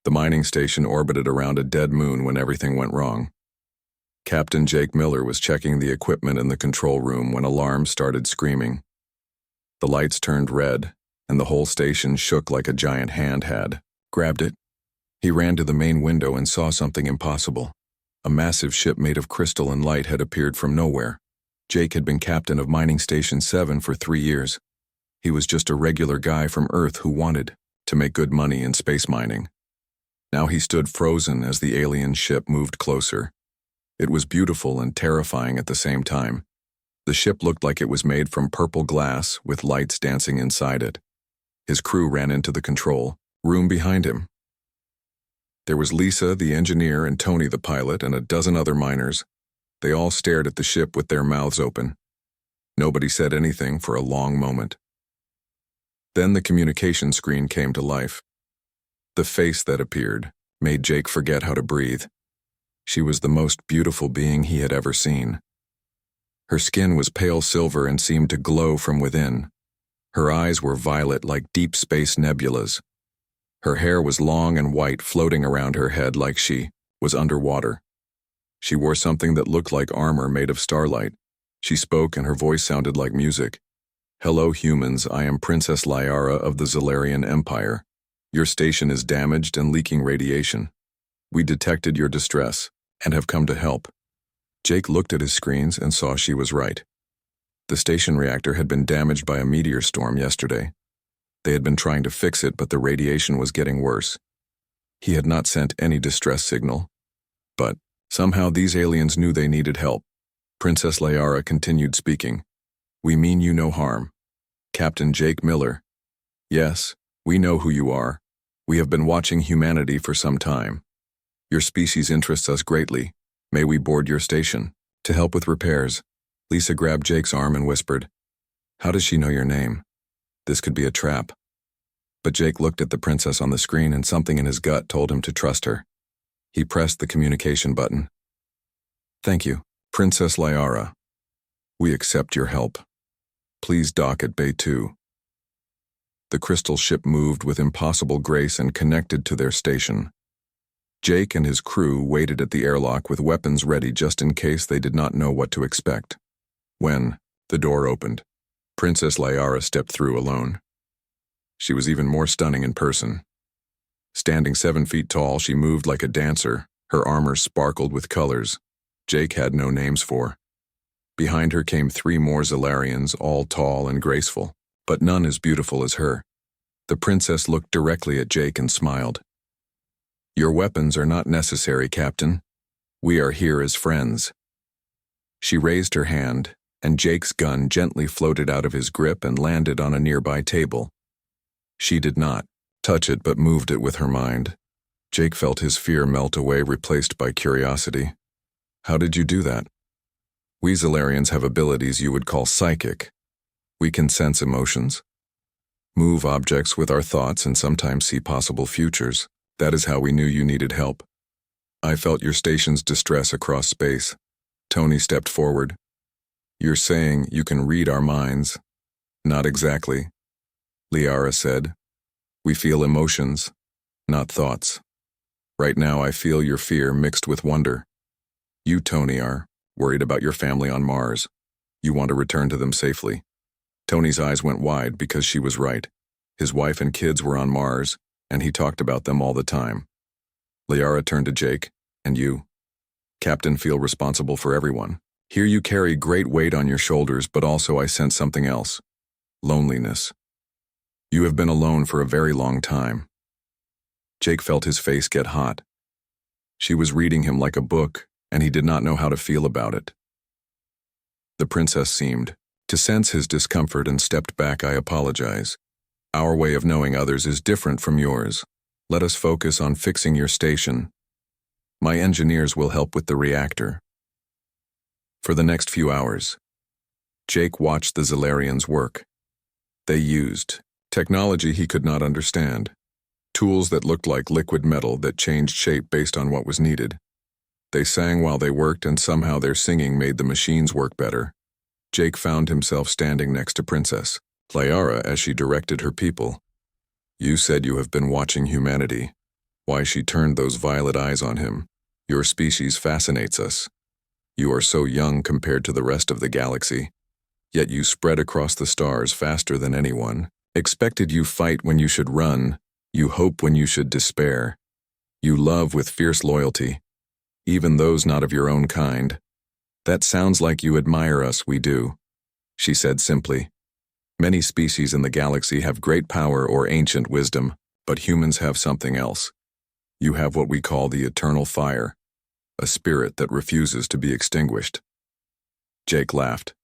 The mining station orbited around a dead moon when everything went wrong. Captain Jake Miller was checking the equipment in the control room when alarms started screaming. The lights turned red, and the whole station shook like a giant hand had grabbed it. He ran to the main window and saw something impossible. A massive ship made of crystal and light had appeared from nowhere. Jake had been captain of Mining Station 7 for 3 years. He was just a regular guy from Earth who wanted to make good money in space mining. Now he stood frozen as the alien ship moved closer. It was beautiful and terrifying at the same time. The ship looked like it was made from purple glass with lights dancing inside it. His crew ran into the control room behind him. There was Lisa, the engineer, and Tony, the pilot, and a dozen other miners. They all stared at the ship with their mouths open. Nobody said anything for a long moment. Then the communication screen came to life. The face that appeared made Jake forget how to breathe. She was the most beautiful being he had ever seen. Her skin was pale silver and seemed to glow from within. Her eyes were violet like deep space nebulas. Her hair was long and white, floating around her head like she was underwater. She wore something that looked like armor made of starlight. She spoke and her voice sounded like music. "Hello humans, I am Princess Lyara of the Zalarian Empire. Your station is damaged and leaking radiation. We detected your distress and have come to help." Jake looked at his screens and saw she was right. The station reactor had been damaged by a meteor storm yesterday. They had been trying to fix it, but the radiation was getting worse. He had not sent any distress signal. But somehow these aliens knew they needed help. Princess Lyara continued speaking. "We mean you no harm. Captain Jake Miller. Yes, we know who you are. We have been watching humanity for some time. Your species interests us greatly. May we board your station to help with repairs?" Lisa grabbed Jake's arm and whispered, "How does she know your name? This could be a trap." But Jake looked at the princess on the screen and something in his gut told him to trust her. He pressed the communication button. "Thank you, Princess Lyara. We accept your help. Please dock at Bay 2. The crystal ship moved with impossible grace and connected to their station. Jake and his crew waited at the airlock with weapons ready just in case they did not know what to expect. When the door opened, Princess Lyara stepped through alone. She was even more stunning in person. Standing 7 feet tall, she moved like a dancer. Her armor sparkled with colors Jake had no names for. Behind her came 3 more Zalarians, all tall and graceful, but none as beautiful as her. The princess looked directly at Jake and smiled. "Your weapons are not necessary, Captain. We are here as friends." She raised her hand, and Jake's gun gently floated out of his grip and landed on a nearby table. She did not touch it but moved it with her mind. Jake felt his fear melt away, replaced by curiosity. "How did you do that?" "We Zalarians have abilities you would call psychic. We can sense emotions, move objects with our thoughts, and sometimes see possible futures. That is how we knew you needed help. I felt your station's distress across space." Tony stepped forward. "You're saying you can read our minds?" "Not exactly," Lyara said. "We feel emotions, not thoughts. Right now I feel your fear mixed with wonder. You, Tony, are worried about your family on Mars. You want to return to them safely." Tony's eyes went wide because she was right. His wife and kids were on Mars, and he talked about them all the time. Lyara turned to Jake. "And you? Captain, feel responsible for everyone. Here you carry great weight on your shoulders, but also I sense something else. Loneliness. You have been alone for a very long time." Jake felt his face get hot. She was reading him like a book, and he did not know how to feel about it. The princess seemed to sense his discomfort and stepped back. "I apologize. Our way of knowing others is different from yours. Let us focus on fixing your station. My engineers will help with the reactor." For the next few hours, Jake watched the Zalarians work. They used technology he could not understand, tools that looked like liquid metal that changed shape based on what was needed. They sang while they worked, and somehow their singing made the machines work better. Jake found himself standing next to Princess Lyara as she directed her people. "You said you have been watching humanity. Why she turned those violet eyes on him. Your species fascinates us. You are so young compared to the rest of the galaxy. Yet you spread across the stars faster than anyone. Expected you fight when you should run. You hope when you should despair. You love with fierce loyalty, even those not of your own kind. That sounds like you admire us, we do, she said simply. Many species in the galaxy have great power or ancient wisdom, but humans have something else. You have what we call the eternal fire, a spirit that refuses to be extinguished. Jake laughed.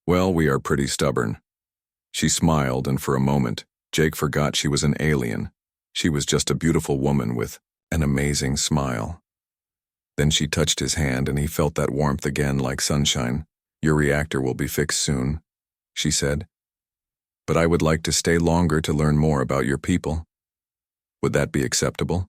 Well, we are pretty stubborn. She smiled, and for a moment, Jake forgot she was an alien. She was just a beautiful woman with an amazing smile. Then she touched his hand, and he felt that warmth again like sunshine. Your reactor will be fixed soon, she said. But I would like to stay longer to learn more about your people. Would that be acceptable?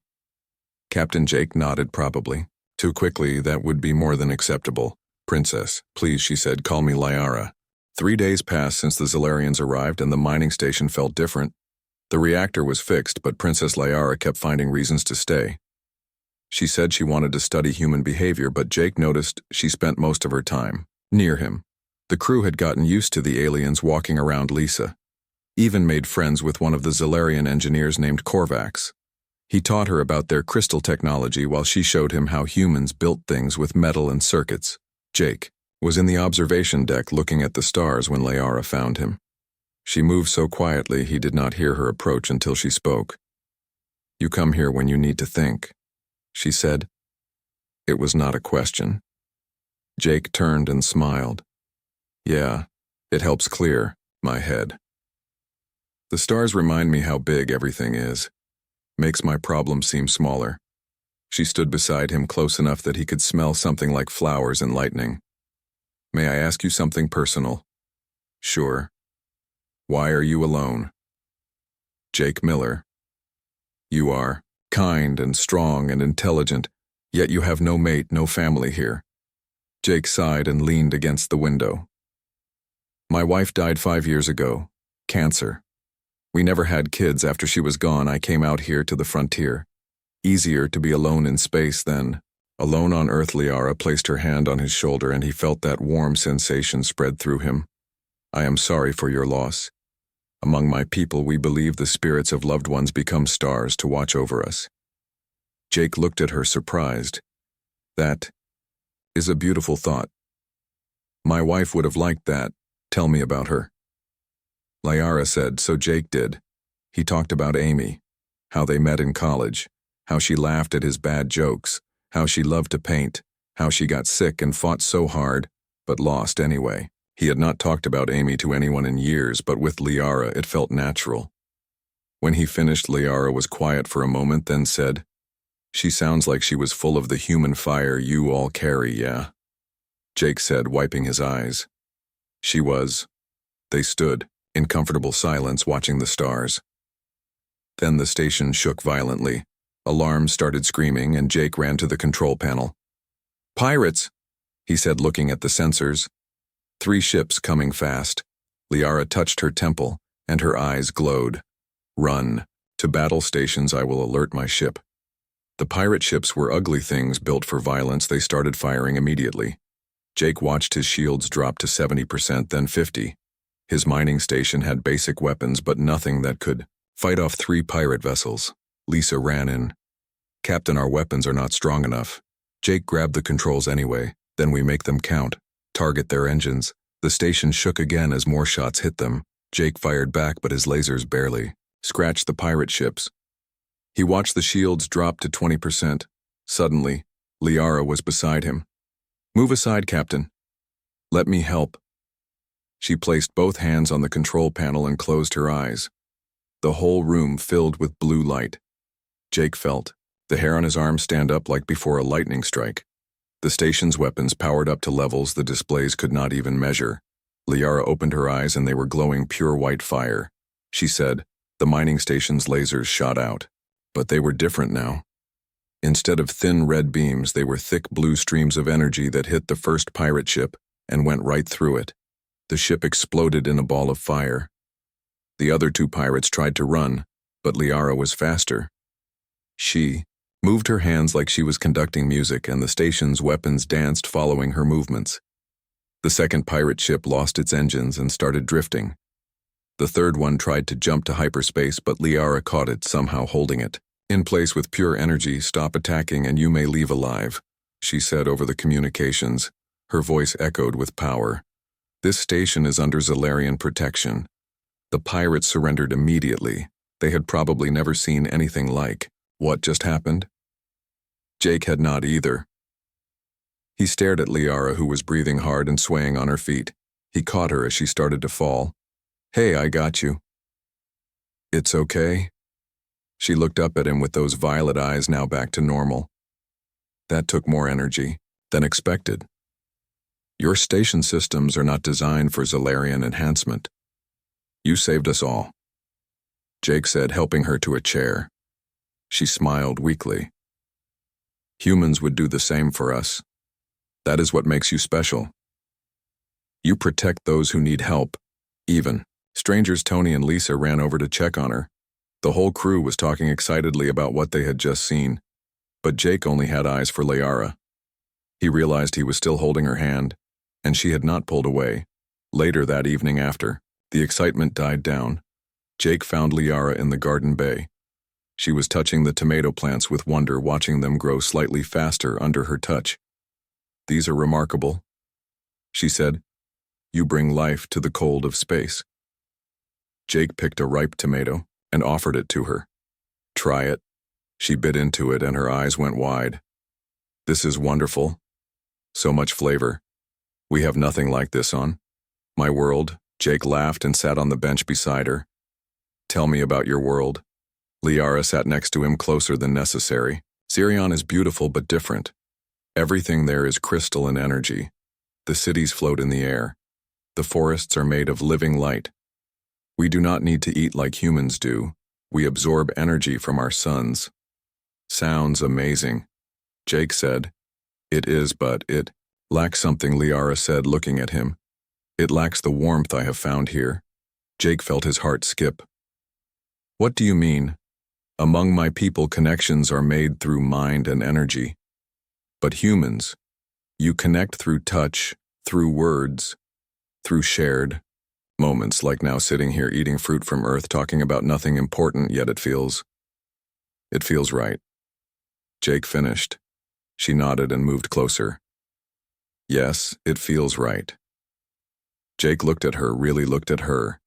Captain Jake nodded probably. Too quickly, that would be more than acceptable. Princess, please, she said, call me Lyara. 3 days passed since the Zolarians arrived and the mining station felt different. The reactor was fixed, but Princess Lyara kept finding reasons to stay. She said she wanted to study human behavior, but Jake noticed she spent most of her time near him. The crew had gotten used to the aliens walking around Lisa. Even made friends with one of the Zolarian engineers named Korvax. He taught her about their crystal technology while she showed him how humans built things with metal and circuits. Jake was in the observation deck looking at the stars when Lyara found him. She moved so quietly he did not hear her approach until she spoke. You come here when you need to think, she said. It was not a question. Jake turned and smiled. Yeah, it helps clear my head. The stars remind me how big everything is. Makes my problem seem smaller. She stood beside him close enough that he could smell something like flowers and lightning. May I ask you something personal? Sure. Why are you alone? Jake Miller. You are kind and strong and intelligent, yet you have no mate, no family here. Jake sighed and leaned against the window. My wife died 5 years ago. Cancer. We never had kids. After she was gone, I came out here to the frontier. Easier to be alone in space than alone on Earth. Lyara placed her hand on his shoulder, and he felt that warm sensation spread through him. I am sorry for your loss. Among my people, we believe the spirits of loved ones become stars to watch over us. Jake looked at her surprised. That is a beautiful thought. My wife would have liked that. Tell me about her. Lyara said, so Jake did. He talked about Amy, how they met in college, how she laughed at his bad jokes, how she loved to paint, how she got sick and fought so hard, but lost anyway. He had not talked about Amy to anyone in years, but with Lyara it felt natural. When he finished, Lyara was quiet for a moment, then said, She sounds like she was full of the human fire you all carry, yeah? Jake said, wiping his eyes. She was. They stood in comfortable silence, watching the stars. Then the station shook violently. Alarms started screaming, and Jake ran to the control panel. Pirates, he said, looking at the sensors. 3 ships coming fast. Lyara touched her temple, and her eyes glowed. Run. To battle stations, I will alert my ship. The pirate ships were ugly things built for violence. They started firing immediately. Jake watched his shields drop to 70%, then 50%. His mining station had basic weapons, but nothing that could fight off 3 pirate vessels. Lisa ran in. Captain, our weapons are not strong enough. Jake grabbed the controls anyway. Then we make them count. Target their engines. The station shook again as more shots hit them. Jake fired back, but his lasers barely scratched the pirate ships. He watched the shields drop to 20%. Suddenly, Lyara was beside him. Move aside, Captain. Let me help. She placed both hands on the control panel and closed her eyes. The whole room filled with blue light. Jake felt the hair on his arm stand up like before a lightning strike. The station's weapons powered up to levels the displays could not even measure. Lyara opened her eyes and they were glowing pure white fire. She said, the mining station's lasers shot out. But they were different now. Instead of thin red beams, they were thick blue streams of energy that hit the first pirate ship and went right through it. The ship exploded in a ball of fire. The other 2 pirates tried to run, but Lyara was faster. She moved her hands like she was conducting music, and the station's weapons danced following her movements. The second pirate ship lost its engines and started drifting. The third one tried to jump to hyperspace, but Liara caught it, somehow holding it in place with pure energy. "Stop attacking and you may leave alive," she said over the communications. Her voice echoed with power. "This station is under Zalarian protection." The pirates surrendered immediately. They had probably never seen anything like what just happened. Jake had not either. He stared at Liara, who was breathing hard and swaying on her feet. He caught her as she started to fall. "Hey, I got you." "It's okay?" She looked up at him with those violet eyes now back to normal. "That took more energy than expected. Your station systems are not designed for Zalarian enhancement. You saved us all," Jake said, helping her to a chair. She smiled weakly. "Humans would do the same for us. That is what makes you special. You protect those who need help, even." Strangers Tony and Lisa ran over to check on her. The whole crew was talking excitedly about what they had just seen, but Jake only had eyes for Liara. He realized he was still holding her hand, and she had not pulled away. Later that evening, after the excitement died down, Jake found Liara in the garden bay. She was touching the tomato plants with wonder, watching them grow slightly faster under her touch. "These are remarkable," she said. "You bring life to the cold of space." Jake picked a ripe tomato and offered it to her. "Try it." She bit into it and her eyes went wide. "This is wonderful. So much flavor. We have nothing like this on my world." Jake laughed and sat on the bench beside her. "Tell me about your world." Liara sat next to him, closer than necessary. "Zirion is beautiful but different. Everything there is crystal and energy. The cities float in the air. The forests are made of living light. We do not need to eat like humans do. We absorb energy from our suns." "Sounds amazing," Jake said. "It is, but it lacks something," Liara said, looking at him. "It lacks the warmth I have found here." Jake felt his heart skip. "What do you mean?" "Among my people, connections are made through mind and energy. But humans, you connect through touch, through words, through shared moments, like now sitting here eating fruit from Earth, talking about nothing important, yet it feels right." Jake finished. She nodded and moved closer. "Yes, it feels right." Jake looked at her, really looked at her.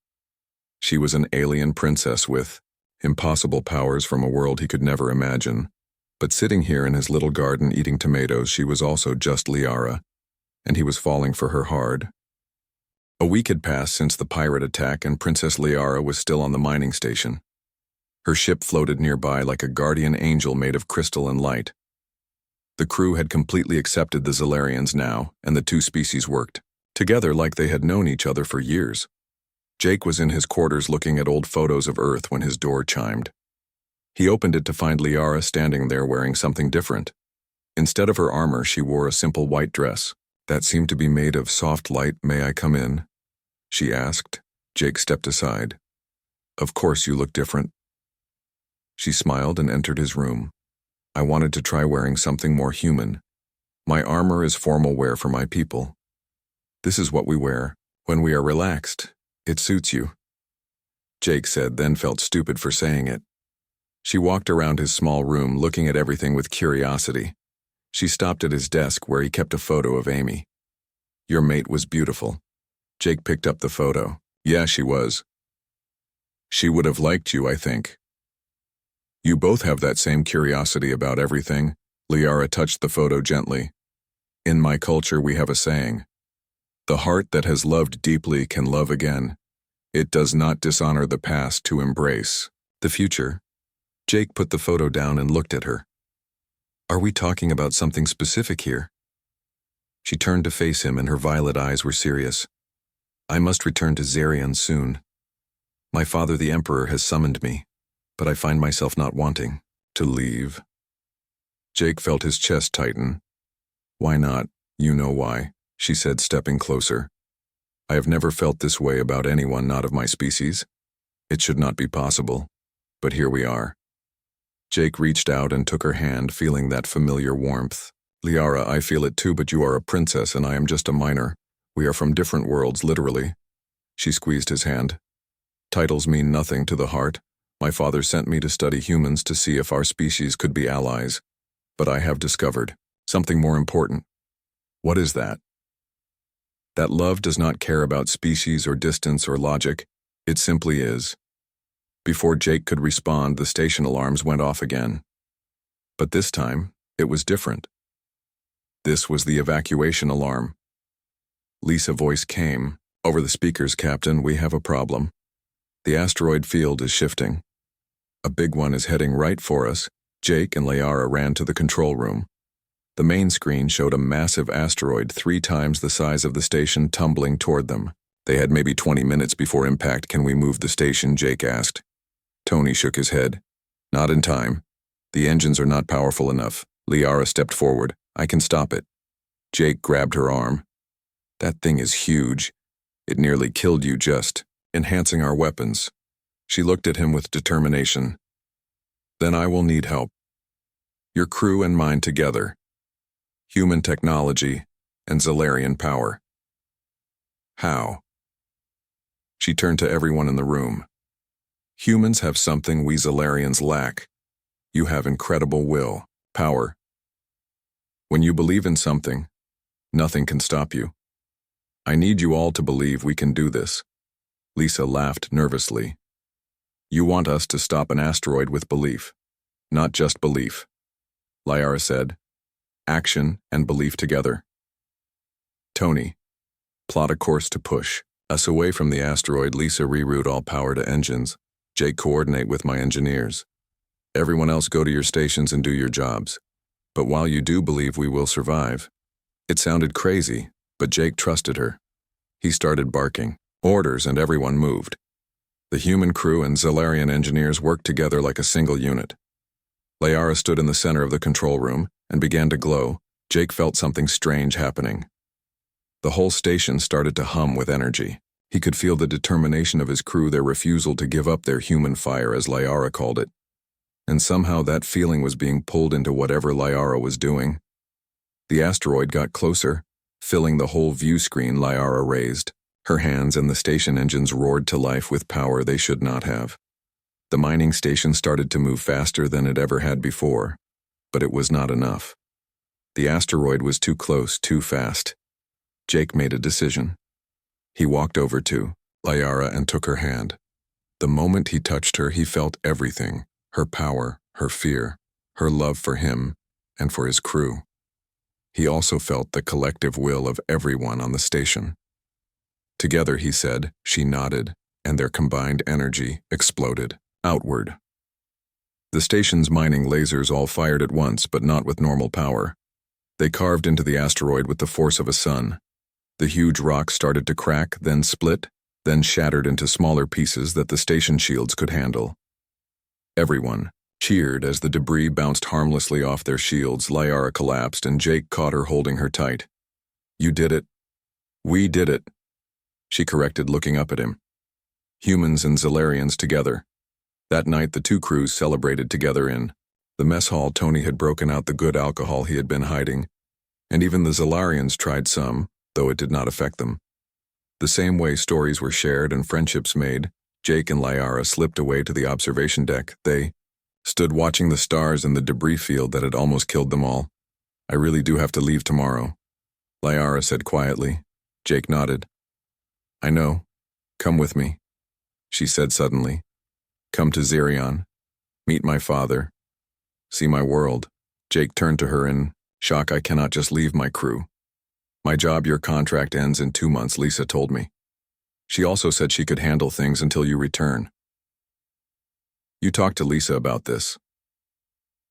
She was an alien princess with impossible powers from a world he could never imagine. But sitting here in his little garden eating tomatoes, she was also just Liara, and he was falling for her hard. A week had passed since the pirate attack, and Princess Liara was still on the mining station. Her ship floated nearby like a guardian angel made of crystal and light. The crew had completely accepted the Zalarians now, and the two species worked together like they had known each other for years. Jake was in his quarters looking at old photos of Earth when his door chimed. He opened it to find Liara standing there wearing something different. Instead of her armor, she wore a simple white dress that seemed to be made of soft light. "May I come in?" she asked. Jake stepped aside. "Of course, you look different." She smiled and entered his room. "I wanted to try wearing something more human. My armor is formal wear for my people. This is what we wear when we are relaxed. It suits you," Jake said, then felt stupid for saying it. She walked around his small room, looking at everything with curiosity. She stopped at his desk where he kept a photo of Amy. "Your mate was beautiful." Jake picked up the photo. "Yeah, she was. She would have liked you, I think. You both have that same curiosity about everything." Liara touched the photo gently. "In my culture, we have a saying. The heart that has loved deeply can love again. It does not dishonor the past to embrace the future." Jake put the photo down and looked at her. "Are we talking about something specific here?" She turned to face him and her violet eyes were serious. "I must return to Zarion soon. My father, the Emperor, has summoned me, but I find myself not wanting to leave." Jake felt his chest tighten. "Why not? You know why," she said, stepping closer. "I have never felt this way about anyone not of my species. It should not be possible, but here we are." Jake reached out and took her hand, feeling that familiar warmth. Liara, I feel it too, but you are a princess and I am just a minor. We are from different worlds, literally. She squeezed his hand. Titles mean nothing to the heart. My father sent me to study humans to see if our species could be allies. But I have discovered something more important. What is that? That love does not care about species or distance or logic. It simply is. Before Jake could respond, the station alarms went off again. But this time, it was different. This was the evacuation alarm. Lisa's voice came. Over the speakers, Captain, we have a problem. The asteroid field is shifting. A big one is heading right for us. Jake and Liara ran to the control room. The main screen showed a massive asteroid 3 times the size of the station tumbling toward them. They had maybe 20 minutes before impact. Can we move the station? Jake asked. Tony shook his head. Not in time. The engines are not powerful enough. Liara stepped forward. I can stop it. Jake grabbed her arm. That thing is huge. It nearly killed you just, enhancing our weapons. She looked at him with determination. Then I will need help. Your crew and mine together. Human technology and Zalarian power. How? She turned to everyone in the room. Humans have something we Zalarians lack. You have incredible will, power. When you believe in something, nothing can stop you. I need you all to believe we can do this. Lisa laughed nervously. You want us to stop an asteroid with belief, not just belief. Liara said, action and belief together. Tony, plot a course to push us away from the asteroid. Lisa, reroute all power to engines. Jake, coordinate with my engineers. Everyone else go to your stations and do your jobs. But while you do believe we will survive. It sounded crazy, but Jake trusted her. He started barking orders and everyone moved. The human crew and Zalarian engineers worked together like a single unit. Liara stood in the center of the control room and began to glow. Jake felt something strange happening. The whole station started to hum with energy. He could feel the determination of his crew, their refusal to give up their human fire, as Liara called it. And somehow that feeling was being pulled into whatever Liara was doing. The asteroid got closer, filling the whole view screen. Liara raised her hands and the station engines roared to life with power they should not have. The mining station started to move faster than it ever had before, but it was not enough. The asteroid was too close, too fast. Jake made a decision. He walked over to Liara and took her hand. The moment he touched her, he felt everything, her power, her fear, her love for him and for his crew. He also felt the collective will of everyone on the station. Together, he said, she nodded, and their combined energy exploded outward. The station's mining lasers all fired at once, but not with normal power. They carved into the asteroid with the force of a sun. The huge rock started to crack, then split, then shattered into smaller pieces that the station shields could handle. Everyone cheered as the debris bounced harmlessly off their shields. Liara collapsed and Jake caught her, holding her tight. You did it. We did it. She corrected, looking up at him. Humans and Zalarians together. That night the two crews celebrated together in the mess hall. Tony had broken out the good alcohol he had been hiding, and even the Zalarians tried some, though it did not affect them. The same way stories were shared and friendships made, Jake and Liara slipped away to the observation deck. They stood watching the stars and the debris field that had almost killed them all. I really do have to leave tomorrow, Liara said quietly. Jake nodded. I know. Come with me, she said suddenly. Come to Zirion. Meet my father. See my world. Jake turned to her in shock. I cannot just leave my crew. My job, your contract ends in 2 months, Lisa told me. She also said she could handle things until you return. You talked to Lisa about this.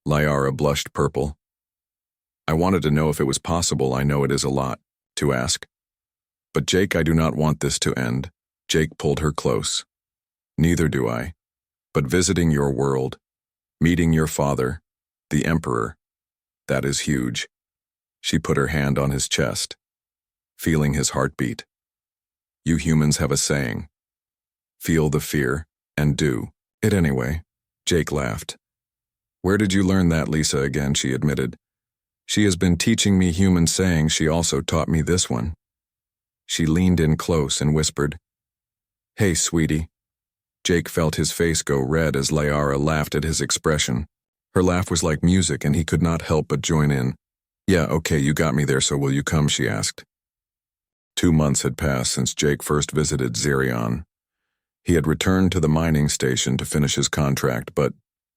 Liara blushed purple. I wanted to know if it was possible. I know it is a lot to ask. But Jake, I do not want this to end. Jake pulled her close. Neither do I. But visiting your world, meeting your father, the Emperor, that is huge. She put her hand on his chest, feeling his heartbeat. You humans have a saying. Feel the fear and do it anyway. Jake laughed. Where did you learn that, Lisa? Again, she admitted. She has been teaching me human sayings. She also taught me this one. She leaned in close and whispered, Hey, sweetie. Jake felt his face go red as Liara laughed at his expression. Her laugh was like music and he could not help but join in. Yeah, okay, you got me there, so will you come, she asked. 2 months had passed since Jake first visited Xerion. He had returned to the mining station to finish his contract, but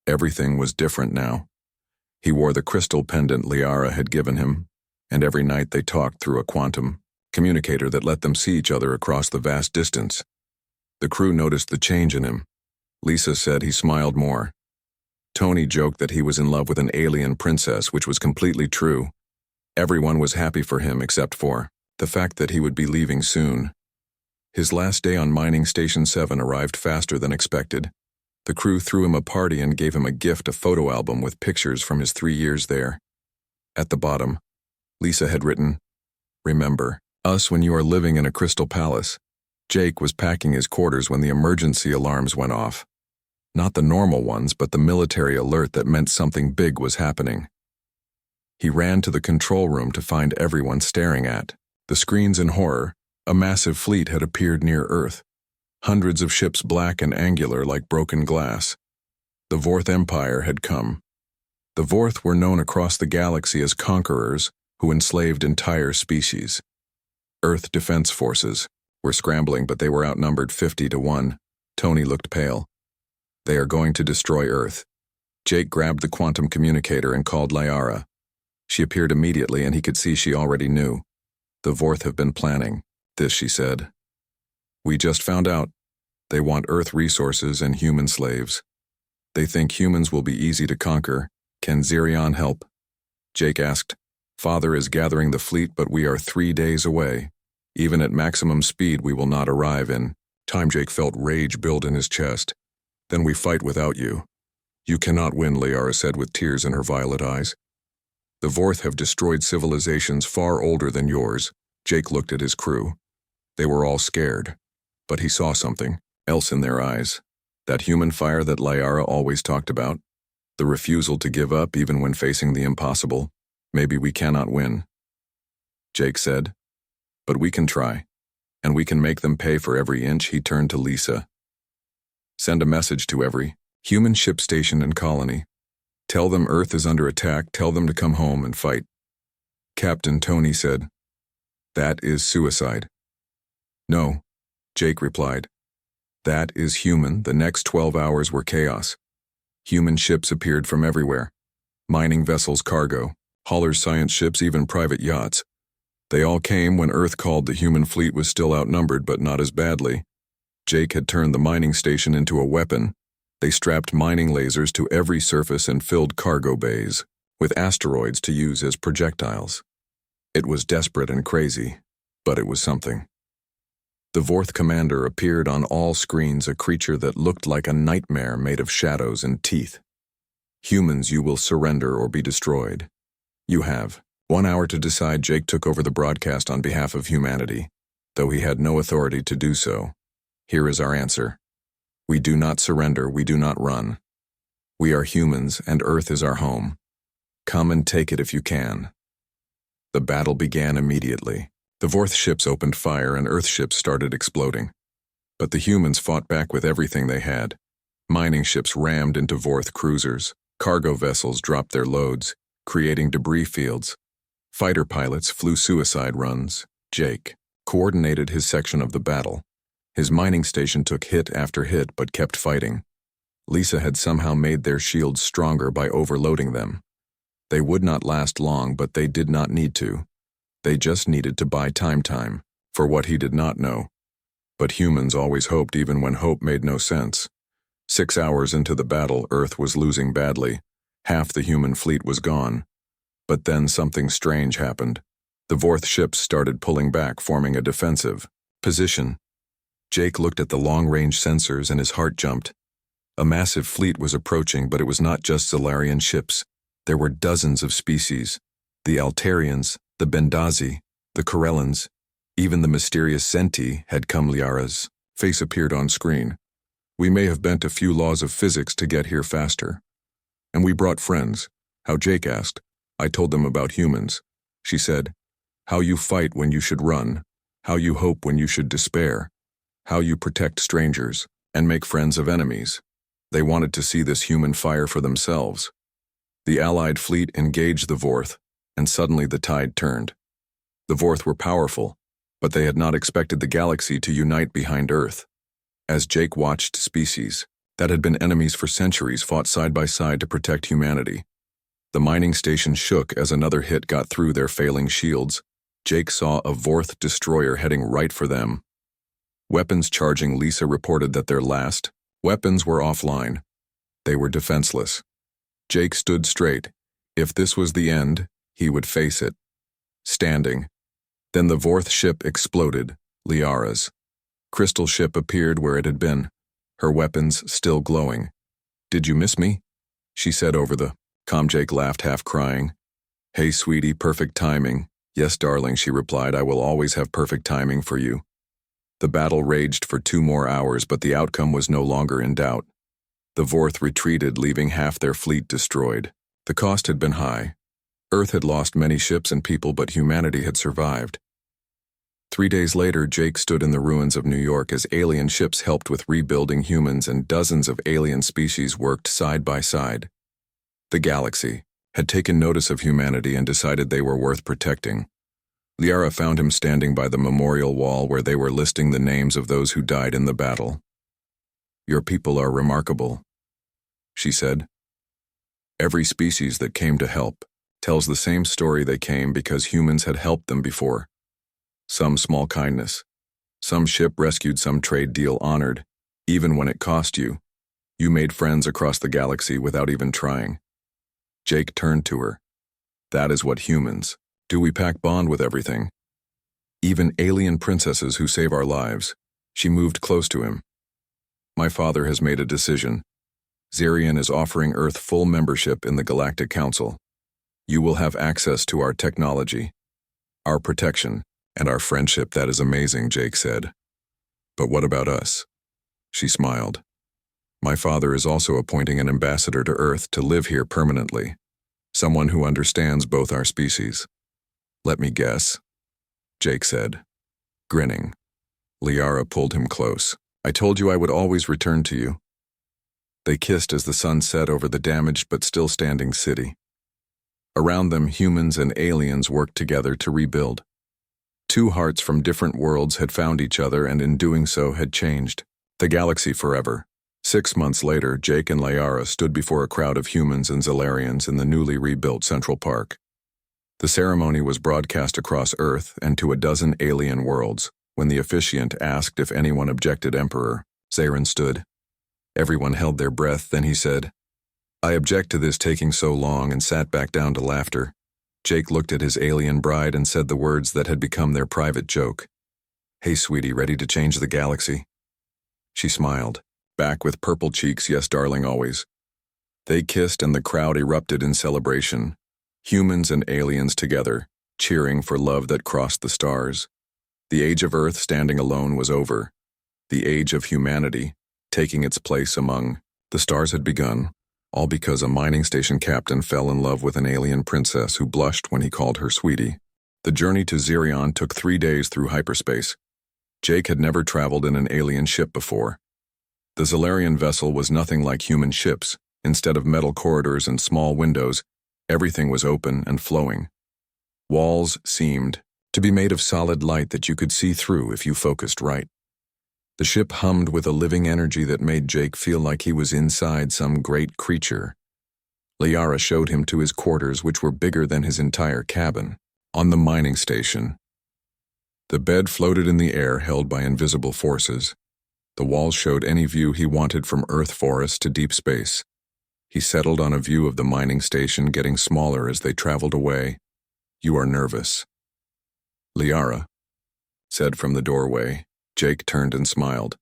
everything was different now. He wore the crystal pendant Liara had given him, and every night they talked through a quantum communicator that let them see each other across the vast distance. The crew noticed the change in him. Lisa said he smiled more. Tony joked that he was in love with an alien princess, which was completely true. Everyone was happy for him except for the fact that he would be leaving soon. His last day on Mining Station 7 arrived faster than expected. The crew threw him a party and gave him a gift, a photo album with pictures from his 3 years there. At the bottom, Lisa had written, Remember us when you are living in a crystal palace. Jake was packing his quarters when the emergency alarms went off. Not the normal ones, but the military alert that meant something big was happening. He ran to the control room to find everyone staring at the screens in horror. A massive fleet had appeared near Earth. Hundreds of ships black and angular like broken glass. The Vorth Empire had come. The Vorth were known across the galaxy as conquerors who enslaved entire species. Earth Defense Forces were scrambling, but they were outnumbered 50-1. Tony looked pale. They are going to destroy Earth. Jake grabbed the quantum communicator and called Liara. She appeared immediately, and he could see she already knew. The Vorth have been planning this, she said. We just found out. They want Earth resources and human slaves. They think humans will be easy to conquer. Can Xerion help? Jake asked. Father is gathering the fleet, but we are 3 days away. Even at maximum speed, we will not arrive in time. Jake felt rage build in his chest. Then we fight without you. You cannot win, Liara said with tears in her violet eyes. The Vorth have destroyed civilizations far older than yours. Jake looked at his crew. They were all scared, but he saw something else in their eyes. That human fire that Liara always talked about. The refusal to give up even when facing the impossible. Maybe we cannot win. Jake said, but we can try, and we can make them pay for every inch. He turned to Lisa. Send a message to every human ship station and colony. Tell them Earth is under attack. Tell them to come home and fight. Captain Tony said, That is suicide. No, Jake replied. That is human. The next 12 hours were chaos. Human ships appeared from everywhere. Mining vessels, cargo, haulers, science ships, even private yachts. They all came when Earth called. The human fleet was still outnumbered, but not as badly. Jake had turned the mining station into a weapon. They strapped mining lasers to every surface and filled cargo bays with asteroids to use as projectiles. It was desperate and crazy, but it was something. The Vorth commander appeared on all screens, a creature that looked like a nightmare made of shadows and teeth. Humans, you will surrender or be destroyed. You have 1 hour to decide. Jake took over the broadcast on behalf of humanity, though he had no authority to do so. Here is our answer. We do not surrender, we do not run. We are humans, and Earth is our home. Come and take it if you can. The battle began immediately. The Vorth ships opened fire and Earth ships started exploding. But the humans fought back with everything they had. Mining ships rammed into Vorth cruisers. Cargo vessels dropped their loads, creating debris fields. Fighter pilots flew suicide runs. Jake coordinated his section of the battle. His mining station took hit after hit but kept fighting. Lisa had somehow made their shields stronger by overloading them. They would not last long, but they did not need to. They just needed to buy time for what he did not know. But humans always hoped, even when hope made no sense. 6 hours into the battle, Earth was losing badly. Half the human fleet was gone. But then something strange happened. The Vorth ships started pulling back, forming a defensive position. Jake looked at the long-range sensors and his heart jumped. A massive fleet was approaching, but it was not just Zalarian ships. There were dozens of species. The Altarians, the Bendazi, the Corellans, even the mysterious Senti had come. Liara's face appeared on screen. We may have bent a few laws of physics to get here faster. And we brought friends. How Jake asked. I told them about humans. She said, how you fight when you should run, how you hope when you should despair, how you protect strangers and make friends of enemies. They wanted to see this human fire for themselves. The Allied fleet engaged the Vorth, and suddenly the tide turned. The Vorth were powerful, but they had not expected the galaxy to unite behind Earth. As Jake watched species that had been enemies for centuries fought side by side to protect humanity. The mining station shook as another hit got through their failing shields. Jake saw a Vorth destroyer heading right for them. Weapons charging, Lisa reported that their last weapons were offline. They were defenseless. Jake stood straight. If this was the end, he would face it. Standing. Then the Vorth ship exploded, Liara's. Crystal ship appeared where it had been, her weapons still glowing. Did you miss me? She said over the comm. Jake laughed, half crying. Hey sweetie, perfect timing. Yes darling, she replied, I will always have perfect timing for you. The battle raged for 2 more hours, but the outcome was no longer in doubt. The Vorth retreated, leaving half their fleet destroyed. The cost had been high. Earth had lost many ships and people, but humanity had survived. 3 days later, Jake stood in the ruins of New York as alien ships helped with rebuilding humans, and dozens of alien species worked side by side. The galaxy had taken notice of humanity and decided they were worth protecting. Liara found him standing by the memorial wall where they were listing the names of those who died in the battle. Your people are remarkable, she said. Every species that came to help tells the same story. They came because humans had helped them before. Some small kindness, some ship rescued, some trade deal honored. Even when it cost you, you made friends across the galaxy without even trying. Jake turned to her. That is what humans do. We pack bond with everything. Even alien princesses who save our lives. She moved close to him. My father has made a decision. Zerion is offering Earth full membership in the Galactic Council. You will have access to our technology, our protection, and our friendship. That is amazing, Jake said. But what about us? She smiled. My father is also appointing an ambassador to Earth to live here permanently. Someone who understands both our species. Let me guess, Jake said, grinning. Liara pulled him close. I told you I would always return to you. They kissed as the sun set over the damaged but still standing city. Around them, humans and aliens worked together to rebuild. 2 hearts from different worlds had found each other, and in doing so had changed the galaxy forever. 6 months later, Jake and Liara stood before a crowd of humans and Zellarians in the newly rebuilt Central Park. The ceremony was broadcast across Earth and to a dozen alien worlds. When the officiant asked if anyone objected, Emperor Zarin stood. Everyone held their breath, then he said, I object to this taking so long, and sat back down to laughter. Jake looked at his alien bride and said the words that had become their private joke. Hey sweetie, ready to change the galaxy? She smiled, back with purple cheeks. Yes darling, always. They kissed and the crowd erupted in celebration. Humans and aliens together, cheering for love that crossed the stars. The age of Earth standing alone was over. The age of humanity, taking its place among the stars, had begun, all because a mining station captain fell in love with an alien princess who blushed when he called her sweetie. The journey to Zerion took 3 days through hyperspace. Jake had never traveled in an alien ship before. The Zellarian vessel was nothing like human ships. Instead of metal corridors and small windows, everything was open and flowing. Walls seemed to be made of solid light that you could see through if you focused right. The ship hummed with a living energy that made Jake feel like he was inside some great creature. Liara showed him to his quarters, which were bigger than his entire cabin. On the mining station, the bed floated in the air, held by invisible forces. The walls showed any view he wanted, from Earth forest to deep space. He settled on a view of the mining station getting smaller as they traveled away. You are nervous, Liara said from the doorway. Jake turned and smiled.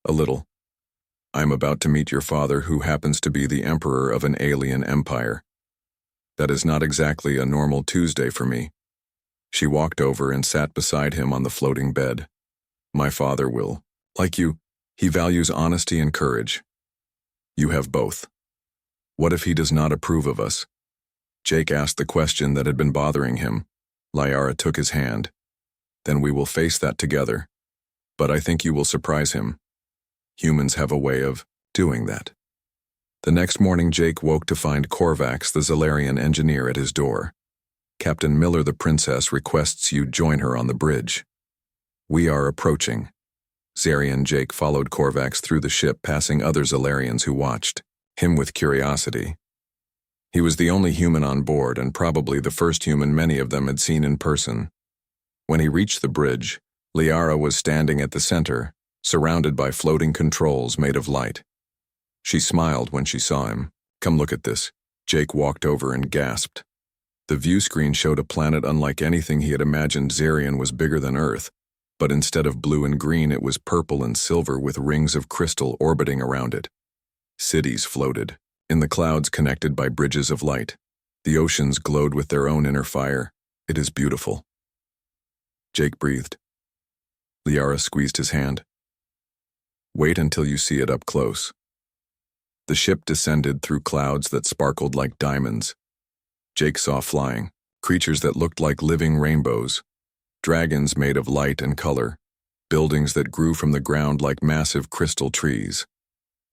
A little. I am about to meet your father, who happens to be the emperor of an alien empire. That is not exactly a normal Tuesday for me. She walked over and sat beside him on the floating bed. My father will, like you, he values honesty and courage. You have both. What if he does not approve of us? Jake asked the question that had been bothering him. Liara took his hand. Then we will face that together. But I think you will surprise him. Humans have a way of doing that. The next morning, Jake woke to find Korvax, the Zalarian engineer, at his door. Captain Miller, the princess, requests you join her on the bridge. We are approaching. Zarian Jake followed Korvax through the ship, passing other Zalarians who watched him with curiosity. He was the only human on board, and probably the first human many of them had seen in person. When he reached the bridge, Liara was standing at the center, surrounded by floating controls made of light. She smiled when she saw him. Come look at this. Jake walked over and gasped. The view screen showed a planet unlike anything he had imagined. Zarian was bigger than Earth, but instead of blue and green, it was purple and silver with rings of crystal orbiting around it. Cities floated in the clouds, connected by bridges of light. The oceans glowed with their own inner fire. It is beautiful. Jake breathed. Liara squeezed his hand. Wait until you see it up close. The ship descended through clouds that sparkled like diamonds. Jake saw flying creatures that looked like living rainbows, dragons made of light and color, buildings that grew from the ground like massive crystal trees.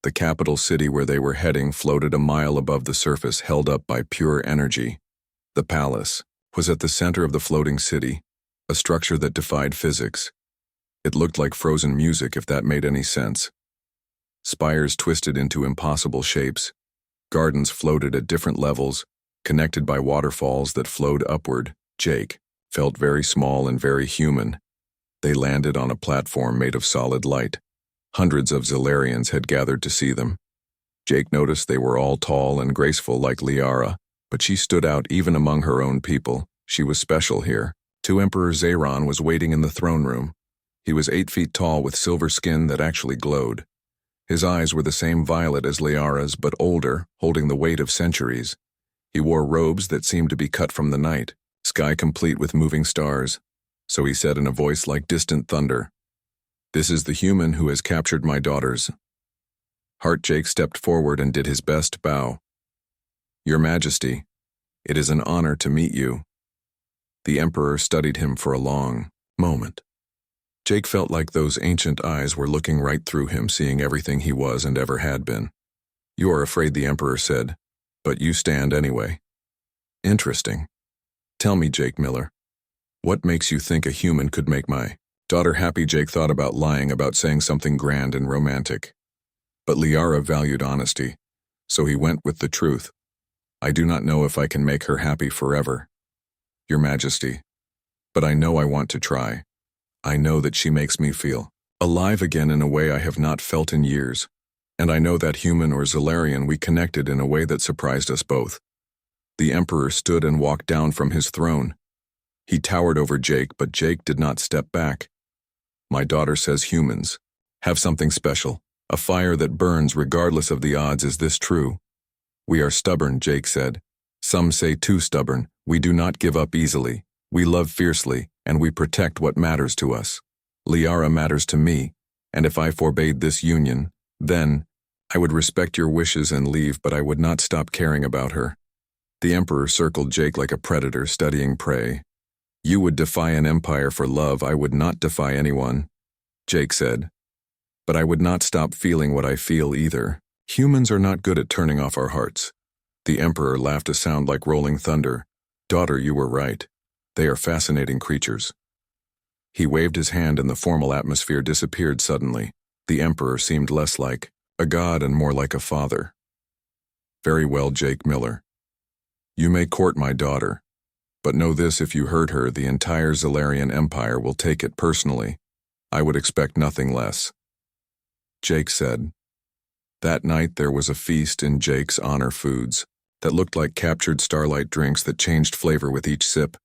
The capital city where they were heading floated a mile above the surface, held up by pure energy. The palace was at the center of the floating city, a structure that defied physics. It looked like frozen music, if that made any sense. Spires twisted into impossible shapes. Gardens floated at different levels, connected by waterfalls that flowed upward. Jake felt very small and very human. They landed on a platform made of solid light. Hundreds of Zalarians had gathered to see them. Jake noticed they were all tall and graceful like Liara, but she stood out even among her own people. She was special here. Emperor Zayron was waiting in the throne room. He was 8 feet tall with silver skin that actually glowed. His eyes were the same violet as Liara's, but older, holding the weight of centuries. He wore robes that seemed to be cut from the night, sky complete with moving stars. So he said in a voice like distant thunder, "This is the human who has captured my daughters." Heart Jake stepped forward and did his best bow. "Your Majesty, it is an honor to meet you." The Emperor studied him for a long moment. Jake felt like those ancient eyes were looking right through him, seeing everything he was and ever had been. "You are afraid," the Emperor said, "but you stand anyway." "Interesting. Tell me, Jake Miller, what makes you think a human could make my daughter happy?" Jake thought about lying, about saying something grand and romantic. But Liara valued honesty, so he went with the truth. "I do not know if I can make her happy forever, Your Majesty, but I know I want to try. I know that she makes me feel alive again in a way I have not felt in years, and I know that human or Zalarian, we connected in a way that surprised us both." The Emperor stood and walked down from his throne. He towered over Jake, but Jake did not step back. "My daughter says humans have something special, a fire that burns regardless of the odds. Is this true?" "We are stubborn," Jake said. "Some say too stubborn. We do not give up easily. We love fiercely, and we protect what matters to us. Liara matters to me, and if I forbade this union, then I would respect your wishes and leave, but I would not stop caring about her." The Emperor circled Jake like a predator studying prey. "You would defy an empire for love. I would not defy anyone," Jake said. "But I would not stop feeling what I feel either. Humans are not good at turning off our hearts." The Emperor laughed, a sound like rolling thunder. "Daughter, you were right. They are fascinating creatures." He waved his hand and the formal atmosphere disappeared suddenly. The Emperor seemed less like a god and more like a father. "Very well, Jake Miller. You may court my daughter, but know this: if you hurt her, the entire Zalarian Empire will take it personally. I would expect nothing less," Jake said. That night there was a feast in Jake's honor, foods that looked like captured starlight drinks that changed flavor with each sip.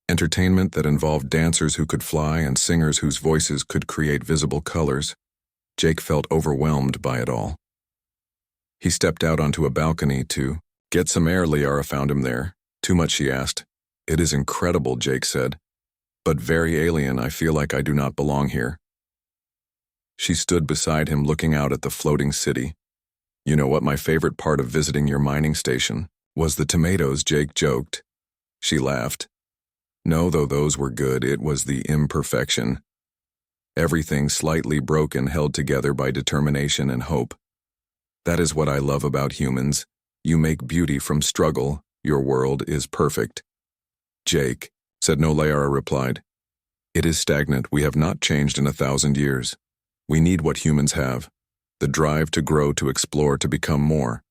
Entertainment that involved dancers who could fly and singers whose voices could create visible colors. Jake felt overwhelmed by it all. He stepped out onto a balcony to get some air. Liara found him there. "Too much?" she asked. "It is incredible," Jake said, "but very alien. I feel like I do not belong here." She stood beside him, looking out at the floating city. You know what my favorite part of visiting your mining station was? The tomatoes, Jake joked. She laughed. No, though those were good, it was the imperfection. Everything slightly broken, held together by determination and hope. That is what I love about humans. You make beauty from struggle. Your world is perfect. Jake, said Nolara replied. It is stagnant. We have not changed in 1,000 years. We need what humans have. The drive to grow, to explore, to become more.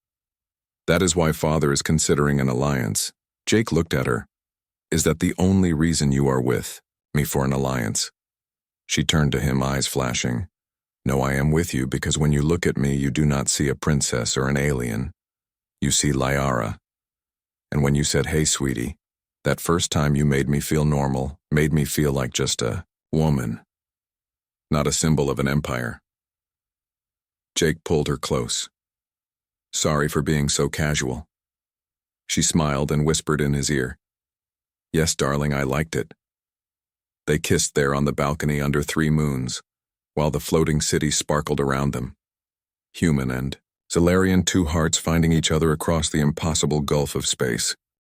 That is why Father is considering an alliance. Jake looked at her. Is that the only reason you are with me, for an alliance? She turned to him, eyes flashing. No, I am with you because when you look at me, you do not see a princess or an alien. You see Lyara. And when you said, hey, sweetie, that first time you made me feel normal, made me feel like just a woman, not a symbol of an empire. Jake pulled her close. Sorry for being so casual. She smiled and whispered in his ear. Yes, darling, I liked it. They kissed there on the balcony under 3 moons, while the floating city sparkled around them. Human and Solarian, 2 hearts finding each other across the impossible gulf of space.